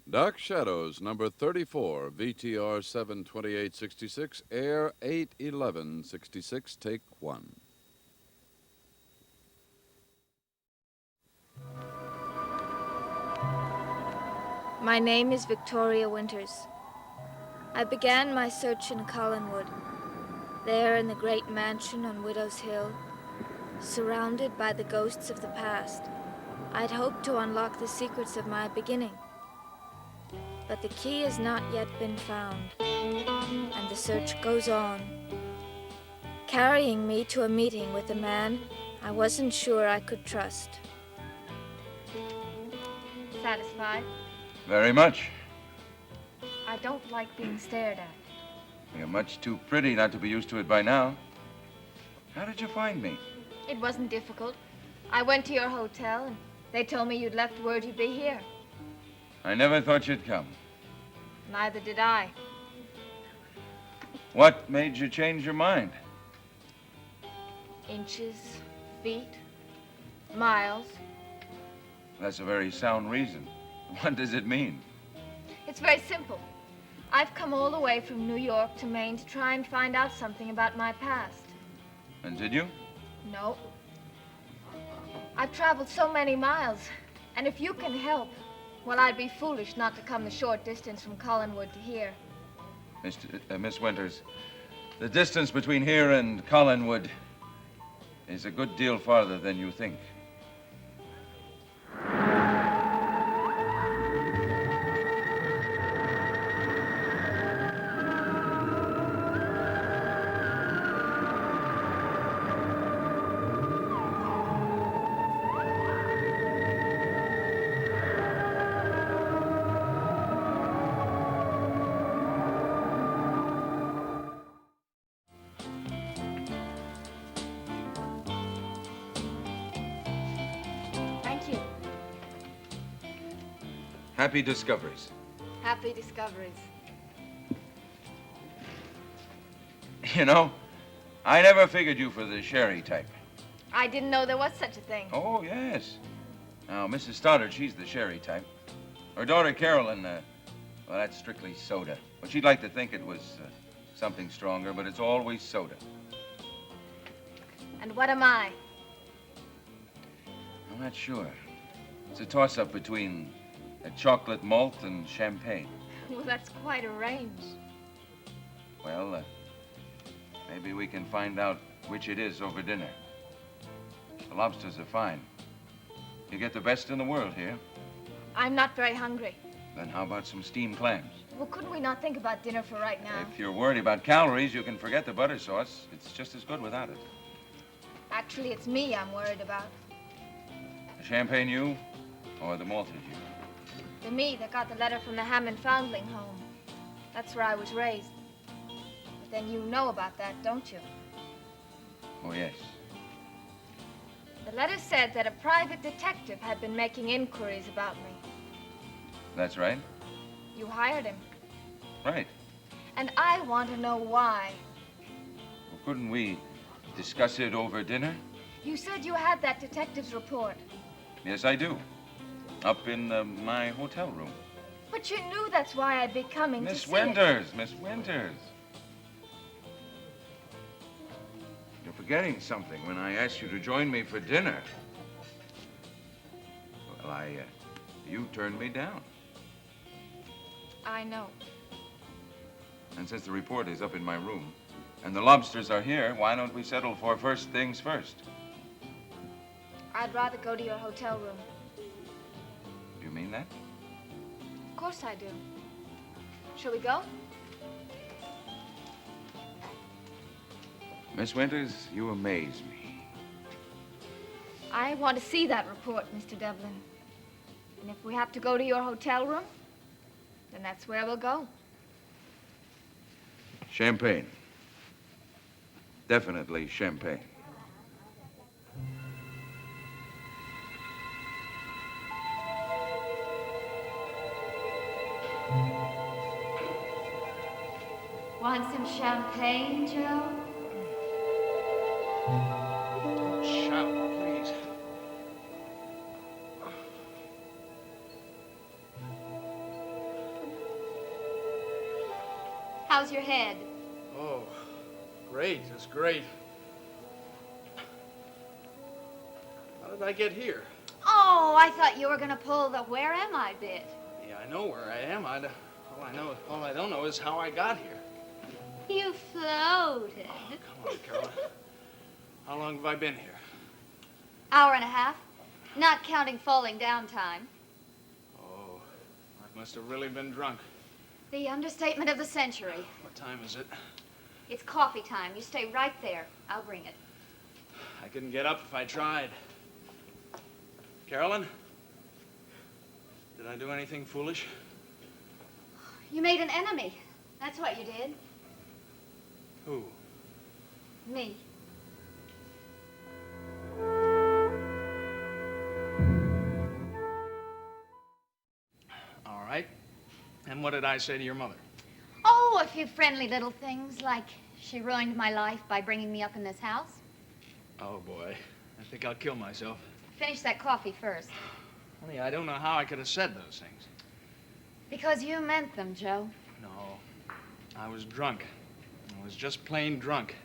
Dark Shadows, number 34, VTR 72866, Air 81166, take one. My name is Victoria Winters. I began my search in Collinwood, there in the great mansion on Widow's Hill, surrounded by the ghosts of the past. I'd hoped to unlock the secrets of my beginning, but the key has not yet been found, and the search goes on, carrying me to a meeting with a man I wasn't sure I could trust. Satisfied? Very much. I don't like being stared at. You're much too pretty not to be used to it by now. How did you find me? It wasn't difficult. I went to your hotel, and they told me you'd left word you'd be here. I never thought you'd come. Neither did I. What made you change your mind? Inches, feet, miles. That's a very sound reason. What does it mean? It's very simple. I've come all the way from New York to Maine to try and find out something about my past. And did you? No. I've traveled so many miles, and if you can help, well, I'd be foolish not to come the short distance from Collinwood to here. Miss Winters, the distance between here and Collinwood is a good deal farther than you think. Thank you. Happy discoveries. Happy discoveries. You know, I never figured you for the Sherry type. I didn't know there was such a thing. Oh, yes. Now, Mrs. Stoddard, she's the Sherry type. Her daughter, Carolyn, well, that's strictly soda. But she'd like to think it was something stronger, but it's always soda. And what am I? I'm not sure. It's a toss-up between a chocolate malt and champagne. Well, that's quite a range. Well, maybe we can find out which it is over dinner. The lobsters are fine. You get the best in the world here. I'm not very hungry. Then how about some steamed clams? Well, couldn't we not think about dinner for right now? If you're worried about calories, you can forget the butter sauce. It's just as good without it. Actually, it's me I'm worried about. The champagne you or the malted you? The me that got the letter from the Hammond Foundling home. That's where I was raised. But then you know about that, don't you? Oh, yes. The letter said that a private detective had been making inquiries about me. That's right. You hired him. Right. And I want to know why. Well, couldn't we discuss it over dinner? You said you had that detective's report. Yes, I do. Up in my hotel room. But you knew that's why I'd be coming to Miss see Winters, Miss Winters. You're forgetting something when I asked you to join me for dinner. Well, you turned me down. I know. And since the report is up in my room, and the lobsters are here, why don't we settle for first things first? I'd rather go to your hotel room. You mean that? Of course I do. Shall we go? Miss Winters, you amaze me. I want to see that report, Mr. Devlin. And if we have to go to your hotel room, then that's where we'll go. Champagne. Definitely champagne. Want some champagne, Joe? Shout, please. How's your head? Oh, great. It's great. How did I get here? Oh, I thought you were gonna pull the where am I bit. Yeah, I know where I am. All I don't know is how I got here. You floated. Oh, come on, Carolyn. How long have I been here? Hour and a half, not counting falling down time. Oh, I must have really been drunk. The understatement of the century. What time is it? It's coffee time. You stay right there. I'll bring it. I couldn't get up if I tried. Carolyn? Did I do anything foolish? You made an enemy. That's what you did. Who? Me. All right. And what did I say to your mother? Oh, a few friendly little things, like she ruined my life by bringing me up in this house. Oh, boy. I think I'll kill myself. Finish that coffee first. Honey, I don't know how I could have said those things. Because you meant them, Joe. No. I was drunk. I was just plain drunk.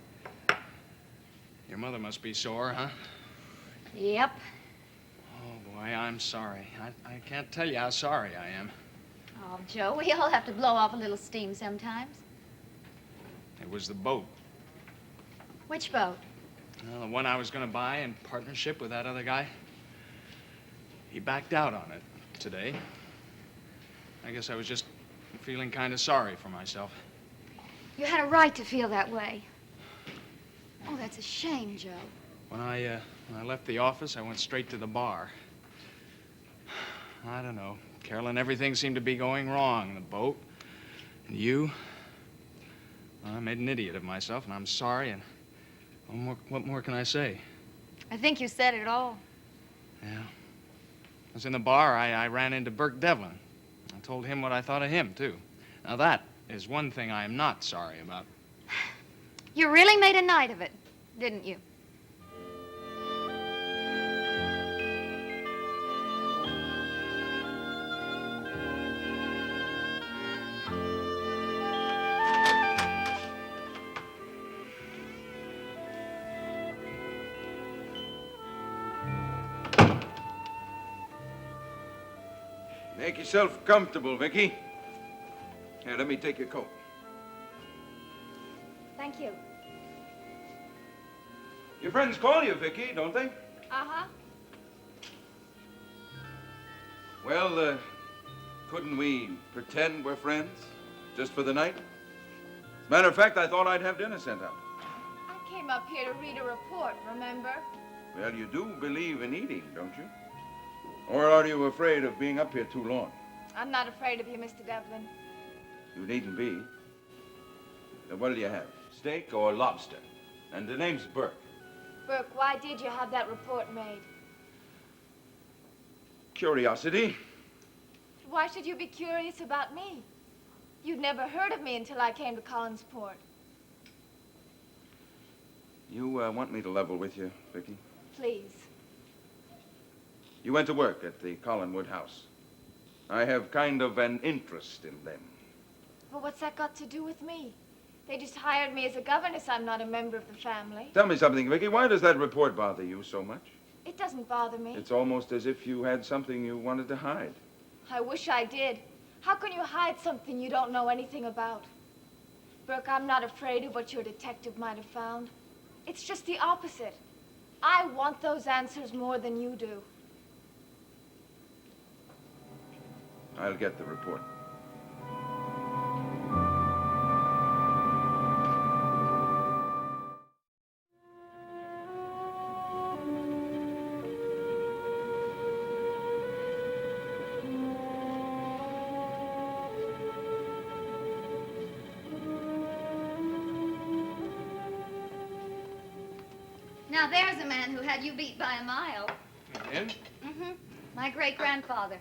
Your mother must be sore, huh? Yep. Oh, boy, I'm sorry. I can't tell you how sorry I am. Oh, Joe, we all have to blow off a little steam sometimes. It was the boat. Which boat? Well, the one I was going to buy in partnership with that other guy. He backed out on it today. I guess I was just feeling kind of sorry for myself. You had a right to feel that way. Oh, that's a shame, Joe. When I left the office, I went straight to the bar. I don't know. Carolyn, everything seemed to be going wrong. The boat, and you. Well, I made an idiot of myself, and I'm sorry, and what more can I say? I think you said it all. Yeah. I was in the bar. I ran into Burke Devlin. I told him what I thought of him, too. Now, that is one thing I am not sorry about. You really made a night of it, didn't you? Make yourself comfortable, Vicky. Here, let me take your coat. Thank you. Your friends call you Vicky, don't they? Uh-huh. Well, couldn't we pretend we're friends? Just for the night? Matter of fact, I thought I'd have dinner sent out. I came up here to read a report, remember? Well, you do believe in eating, don't you? Or are you afraid of being up here too long? I'm not afraid of you, Mr. Devlin. You needn't be. Now, what'll you have? Steak or lobster? And the name's Burke. Burke, why did you have that report made? Curiosity. Why should you be curious about me? You'd never heard of me until I came to Collinsport. You want me to level with you, Vicky? Please. You went to work at the Collinwood house. I have kind of an interest in them. But what's that got to do with me? They just hired me as a governess. I'm not a member of the family. Tell me something, Vicky. Why does that report bother you so much? It doesn't bother me. It's almost as if you had something you wanted to hide. I wish I did. How can you hide something you don't know anything about? Burke, I'm not afraid of what your detective might have found. It's just the opposite. I want those answers more than you do. I'll get the report. Now there's a man who had you beat by a mile. And? Mm-hmm. My great-grandfather.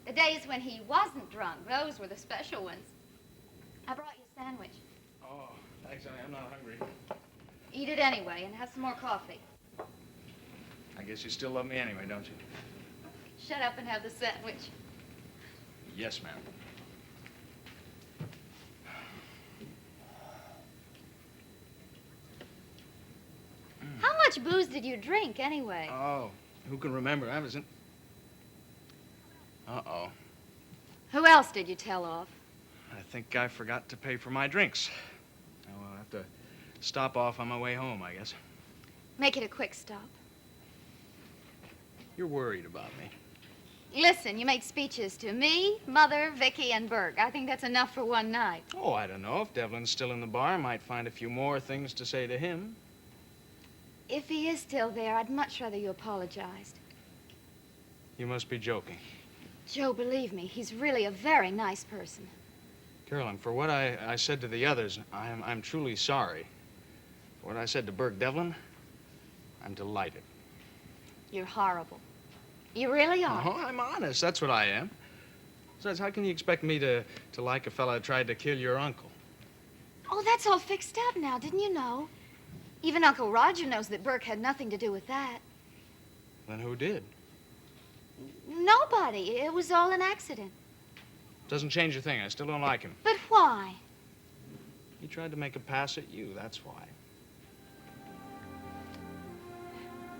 The days when he wasn't drunk, those were the special ones. I brought you a sandwich. Oh, thanks, honey. I'm not hungry. Eat it anyway and have some more coffee. I guess you still love me anyway, don't you? Shut up and have the sandwich. Yes, ma'am. much booze did you drink, anyway? Oh, who can remember? I was in... Uh-oh. Who else did you tell off? I think I forgot to pay for my drinks. Now I'll have to stop off on my way home, I guess. Make it a quick stop. You're worried about me. Listen, you make speeches to me, Mother, Vicky, and Burke. I think that's enough for one night. Oh, I don't know. If Devlin's still in the bar, I might find a few more things to say to him. If he is still there, I'd much rather you apologized. You must be joking. Joe, believe me, he's really a very nice person. Carolyn, for what I said to the others, I'm truly sorry. For what I said to Burke Devlin, I'm delighted. You're horrible. You really are. Oh, I'm honest. That's what I am. Besides, how can you expect me to like a fella who tried to kill your uncle? Oh, that's all fixed up now, didn't you know? Even Uncle Roger knows that Burke had nothing to do with that. Then who did? Nobody. It was all an accident. Doesn't change a thing. I still don't like him. But why? He tried to make a pass at you, that's why.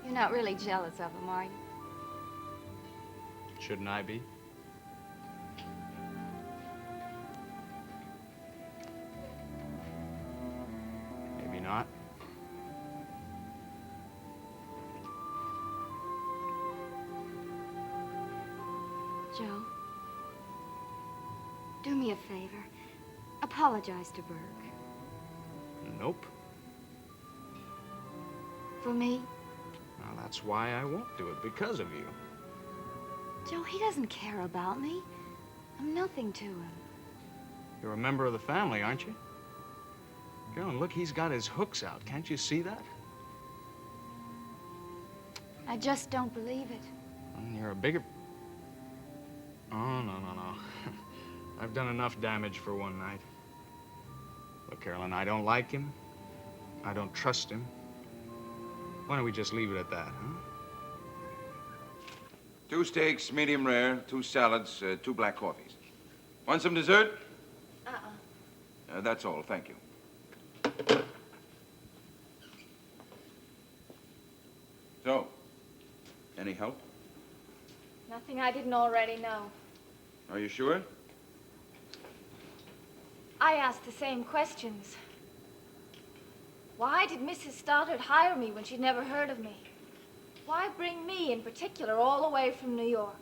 You're not really jealous of him, are you? Shouldn't I be? Maybe not. Joe, do me a favor. Apologize to Burke. Nope. For me? Well, that's why I won't do it, because of you. Joe, he doesn't care about me. I'm nothing to him. You're a member of the family, aren't you? Carolyn, look, he's got his hooks out. Can't you see that? I just don't believe it. And you're a bigger... Oh, no. I've done enough damage for one night. Look, Carolyn, I don't like him. I don't trust him. Why don't we just leave it at that, huh? 2 steaks, medium rare, 2 salads, 2 black coffees. Want some dessert? That's all, thank you. So, any help? Nothing I didn't already know. Are you sure? I asked the same questions. Why did Mrs. Stoddard hire me when she'd never heard of me? Why bring me in particular all the way from New York?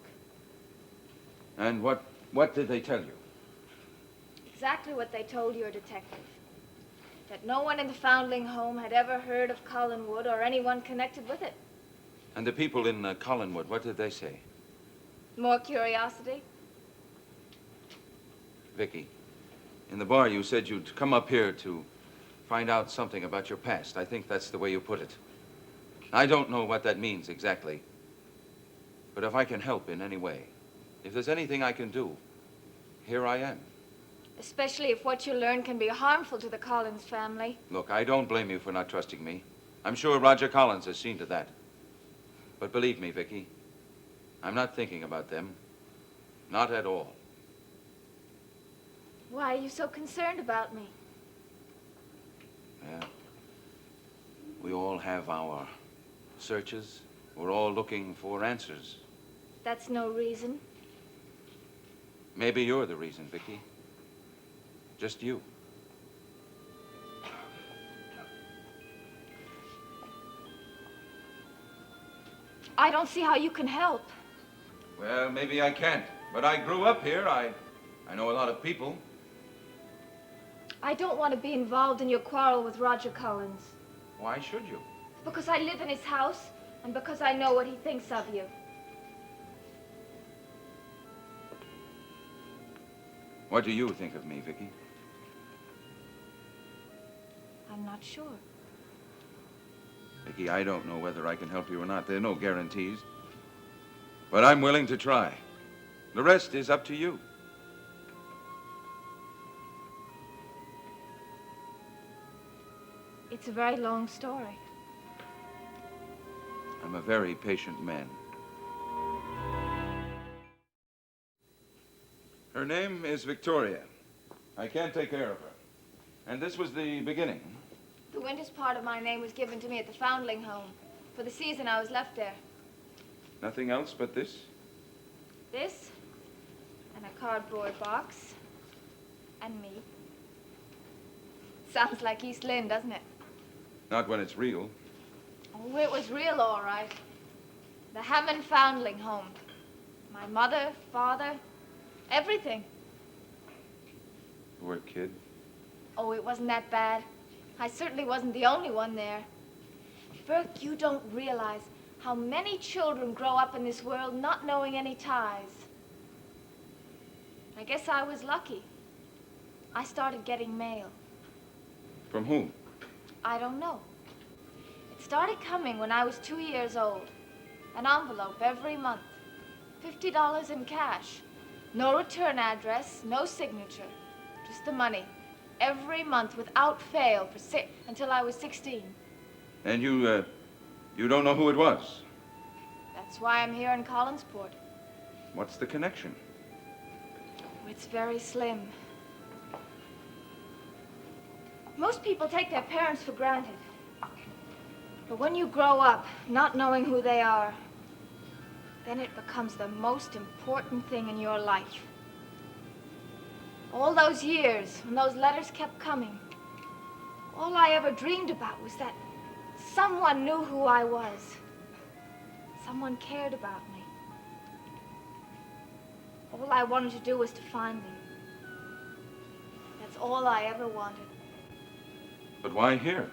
And what did they tell you? Exactly what they told your detective. That no one in the Foundling home had ever heard of Collinwood or anyone connected with it. And the people in Collinwood, what did they say? More curiosity? Vicky, in the bar you said you'd come up here to find out something about your past. I think that's the way you put it. I don't know what that means exactly. But if I can help in any way, if there's anything I can do, here I am. Especially if what you learn can be harmful to the Collins family. Look, I don't blame you for not trusting me. I'm sure Roger Collins has seen to that. But believe me, Vicky, I'm not thinking about them. Not at all. Why are you so concerned about me? Yeah. We all have our searches. We're all looking for answers. That's no reason. Maybe you're the reason, Vicky. Just you. I don't see how you can help. Well, maybe I can't. But I grew up here. I know a lot of people. I don't want to be involved in your quarrel with Roger Collins. Why should you? Because I live in his house, and because I know what he thinks of you. What do you think of me, Vicky? I'm not sure. Vicky, I don't know whether I can help you or not. There are no guarantees. But I'm willing to try. The rest is up to you. It's a very long story. I'm a very patient man. Her name is Victoria. I can't take care of her. And this was the beginning. The Winters part of my name was given to me at the Foundling home. For the season I was left there. Nothing else but this? This, and a cardboard box, and me. Sounds like East Lynne, doesn't it? Not when it's real. Oh, it was real, all right. The Hammond Foundling Home. My mother, father, everything. Poor kid. Oh, it wasn't that bad. I certainly wasn't the only one there. Burke, you don't realize how many children grow up in this world not knowing any ties. I guess I was lucky. I started getting mail. From whom? I don't know. It started coming when I was 2 years old. An envelope every month. $50 in cash. No return address, no signature. Just the money. Every month without fail until I was 16. And you don't know who it was? That's why I'm here in Collinsport. What's the connection? It's very slim. Most people take their parents for granted. But when you grow up, not knowing who they are, then it becomes the most important thing in your life. All those years, when those letters kept coming, all I ever dreamed about was that someone knew who I was. Someone cared about me. All I wanted to do was to find them. That's all I ever wanted. But why here?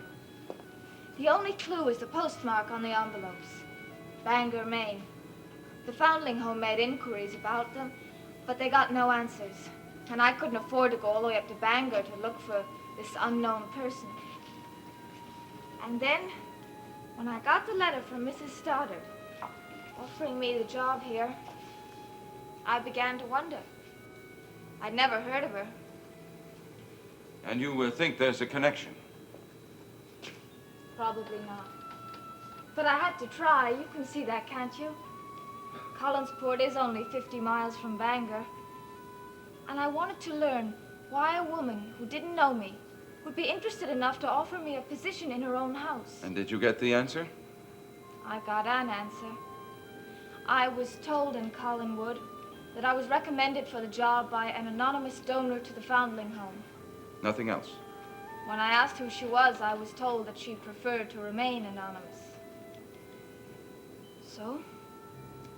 The only clue is the postmark on the envelopes. Bangor, Maine. The Foundling Home made inquiries about them, but they got no answers. And I couldn't afford to go all the way up to Bangor to look for this unknown person. And then, when I got the letter from Mrs. Stoddard offering me the job here, I began to wonder. I'd never heard of her. And you think there's a connection? Probably not. But I had to try. You can see that, can't you? Collinsport is only 50 miles from Bangor. And I wanted to learn why a woman who didn't know me would be interested enough to offer me a position in her own house. And did you get the answer? I got an answer. I was told in Collinwood that I was recommended for the job by an anonymous donor to the Foundling Home. Nothing else? When I asked who she was, I was told that she preferred to remain anonymous. So,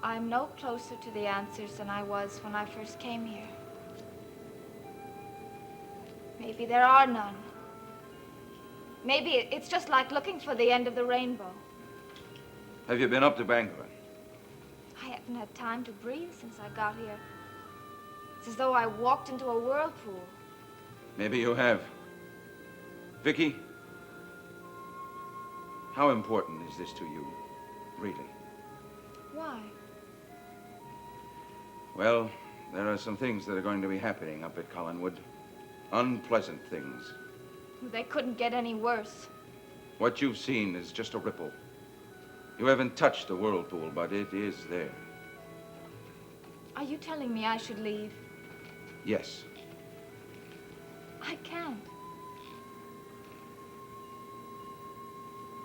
I'm no closer to the answers than I was when I first came here. Maybe there are none. Maybe it's just like looking for the end of the rainbow. Have you been up to Bangor? I haven't had time to breathe since I got here. It's as though I walked into a whirlpool. Maybe you have. Vicky, how important is this to you, really? Why? Well, there are some things that are going to be happening up at Collinwood. Unpleasant things. They couldn't get any worse. What you've seen is just a ripple. You haven't touched the whirlpool, but it is there. Are you telling me I should leave? Yes. I can't.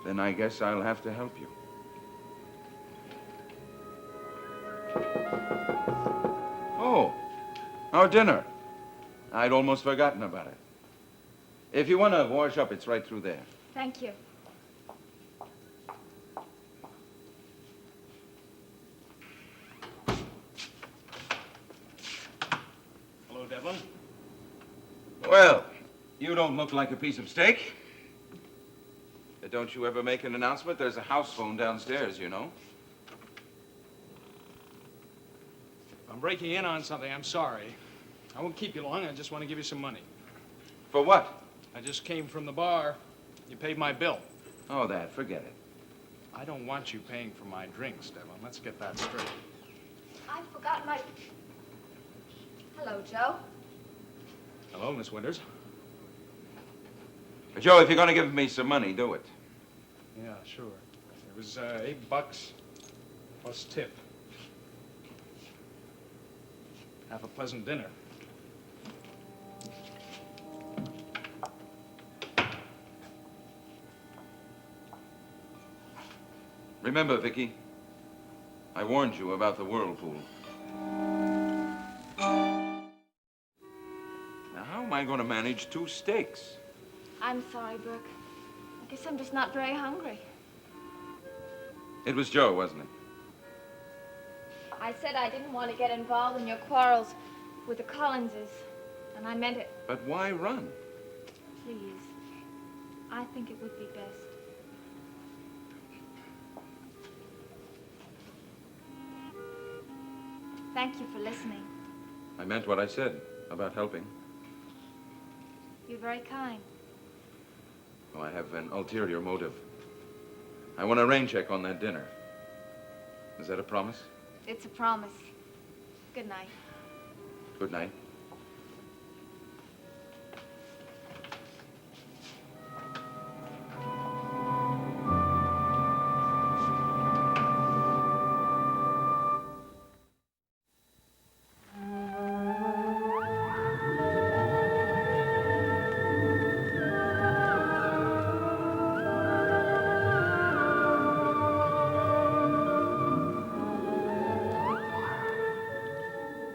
Then I guess I'll have to help you. Oh, our dinner. I'd almost forgotten about it. If you want to wash up, it's right through there. Thank you. Hello, Devlin. Well, you don't look like a piece of steak. Don't you ever make an announcement? There's a house phone downstairs, you know. I'm breaking in on something. I'm sorry. I won't keep you long. I just want to give you some money. For what? I just came from the bar. You paid my bill. Oh, that. Forget it. I don't want you paying for my drinks, Devlin. Let's get that straight. I've forgotten my... Hello, Joe. Hello, Miss Winters. But Joe, if you're going to give me some money, do it. Yeah, sure. It was $8 plus tip. Have a pleasant dinner. Remember, Vicky, I warned you about the whirlpool. Now, how am I going to manage 2 steaks? I'm sorry, Burke. I guess I'm just not very hungry. It was Joe, wasn't it? I said I didn't want to get involved in your quarrels with the Collinses, and I meant it. But why run? Please. I think it would be best. Thank you for listening. I meant what I said about helping. You're very kind. Oh, I have an ulterior motive. I want a rain check on that dinner. Is that a promise? It's a promise. Good night. Good night.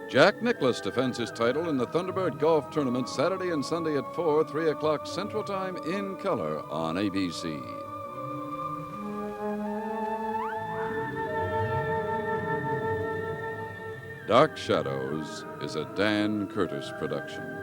Jack Nicklaus defends his title in the Thunderbird Golf Tournament Saturday and Sunday at 4, 3 o'clock Central Time in color on ABC. Dark Shadows is a Dan Curtis production.